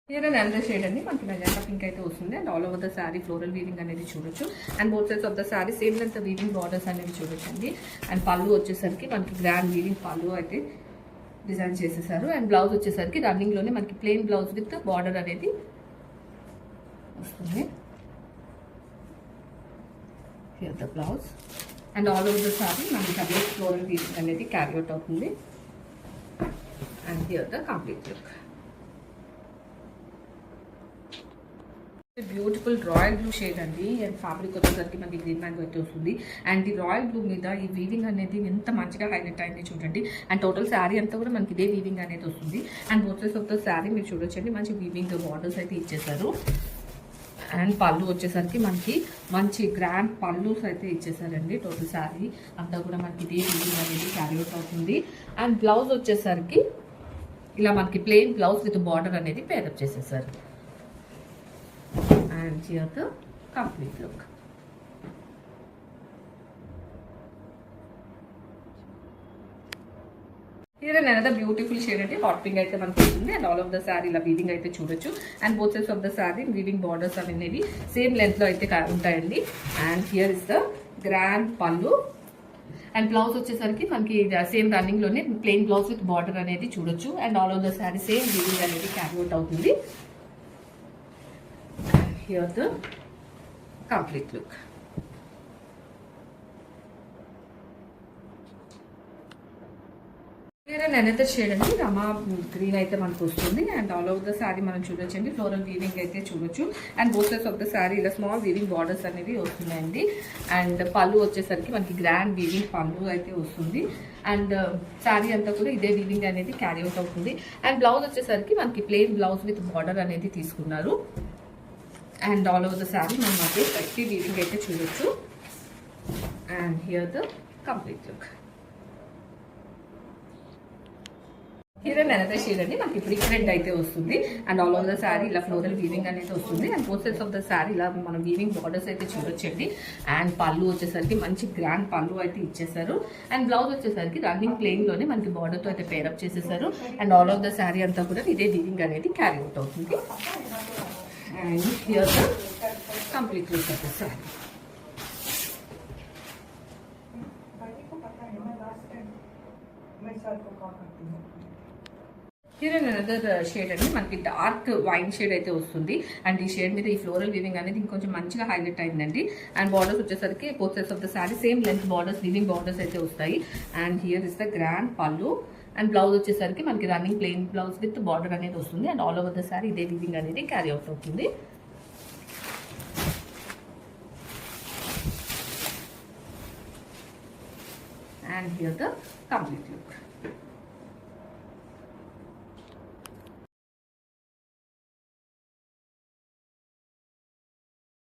Here another shade అండి మనకి magenta pink అయితే వస్తుంది and all over the sari floral weaving అనేది చూడొచ్చు and both sides of the sari same length weaving borders అనేది చూడొచ్చండి అండ్ పళ్ళు వచ్చేసరికి మనకి గ్రాండ్ వీవింగ్ పళ్ళు అయితే డిజైన్ చేసేసారు అండ్ బ్లౌజ్ వచ్చేసరికి రన్నింగ్ లోనే మనకి ప్లెయిన్ బ్లౌజ్ విత్ బార్డర్ అనేది వస్తుంది. Here the blouse and all over the sari మనకి అదే ఫ్లోరల్ వీవింగ్ అనేది క్యారీ అవుట్ అవుతుంది and here the complete look. Beautiful royal blue shade అండి అండ్ ఫ్యాబ్రిక్ వచ్చేసరికి మనకి గ్రీన్ మ్యాంగో అయితే వస్తుంది అండ్ ఈ రాయల్ బ్లూ మీద ఈ వీవింగ్ అనేది ఎంత మంచిగా హైలైట్ అయింది చూడండి అండ్ టోటల్ శారీ అంతా కూడా మనకి ఇదే వీవింగ్ అనేది వస్తుంది and both sides of the sari మీరు చూడొచ్చండి మంచి వీవింగ్ బార్డర్స్ అయితే ఇచ్చేసారు అండ్ పళ్ళు వచ్చేసరికి మనకి మంచి గ్రాండ్ పళ్ళుస్ అయితే ఇచ్చేసారండి. టోటల్ శారీ అంతా కూడా మనకి ఇదే వీవింగ్ అనేది క్యారీ అవుట్ అవుతుంది అండ్ బ్లౌజ్ వచ్చేసరికి ఇలా మనకి ప్లెయిన్ బ్లౌజ్ విత్ బార్డర్ అనేది పేరప్ చేసేసారు and here the complete look. Here another beautiful shade ante hot pink aithe manaki vastundi and all of the saree la weaving aithe chudochu and both sides of the saree weaving borders anevi same length lo aithe untayandi and here is the grand pallu and blouse వచ్చేసరికి మనకి same running లోనే plain blouse with border అనేది చూడొచ్చు and all over the sorry same weaving అనేది carry out అవుతుంది. Here the complete look. Here another shade అండి రమా green అయితే మనకు వస్తుంది and all over the sari మనం చూడొచ్చండి ఫ్లోరల్ వీవింగ్ అయితే చూడొచ్చు and both sides of the sari ఇలా స్మాల్ వీవింగ్ బార్డర్స్ అనేవి వస్తున్నాయండి అండ్ పళ్ళు వచ్చేసరికి మనకి గ్రాండ్ వీవింగ్ పళ్ళు అయితే వస్తుంది అండ్ శారీ అంతా కూడా ఇదే వీవింగ్ అనేది క్యారీ అవుట్ అవుతుంది అండ్ బ్లౌజ్ వచ్చేసరికి మనకి ప్లెయిన్ బ్లౌజ్ విత్ బార్డర్ అనేది తీసుకున్నారు and all over the saree మనం అదే ఫ్లెక్సీ వీవింగ్ అయితే చూడొచ్చు and here the complete look. Here another shade అండి మనకి ఇప్పుడు రెడ్ అయితే వస్తుంది and all over the sari ఇలా ఫ్లోరల్ వీవింగ్ అనేది వస్తుంది and both sides of the sari ఇలా మనం వీవింగ్ బార్డర్స్ అయితే చూడొచ్చండి అండ్ పళ్ళు వచ్చేసరికి మంచి గ్రాండ్ పళ్ళు అయితే ఇచ్చేసారు అండ్ బ్లౌజ్ వచ్చేసరికి రన్నింగ్ ప్లెయిన్ లోనే మనకి బార్డర్తో అయితే పేరప్ చేసేసారు and all over the sari అంతా కూడా ఇదే వీవింగ్ అనేది క్యారీ అవుట్ అవుతుంది. And here the complete look of the saree. Here another shade అండి మనకి డార్క్ వైన్ షేడ్ అయితే వస్తుంది అండ్ ఈ షేడ్ మీద ఈ ఫ్లోరల్ వీవింగ్ అనేది ఇంకొంచెం మంచిగా హైలైట్ అయిందండి అండ్ బార్డర్స్ వచ్చేసరికి both sides of the sorry same length borders weaving borders అయితే వస్తాయి and here is the grand పళ్ళు అండ్ బ్లౌజ్ వచ్చేసరికి మనకి running plain blouse with border అనేది వస్తుంది and all over the sorry ఇదే వీవింగ్ అనేది క్యారీ అవుట్ అవుతుంది. And here the complete look.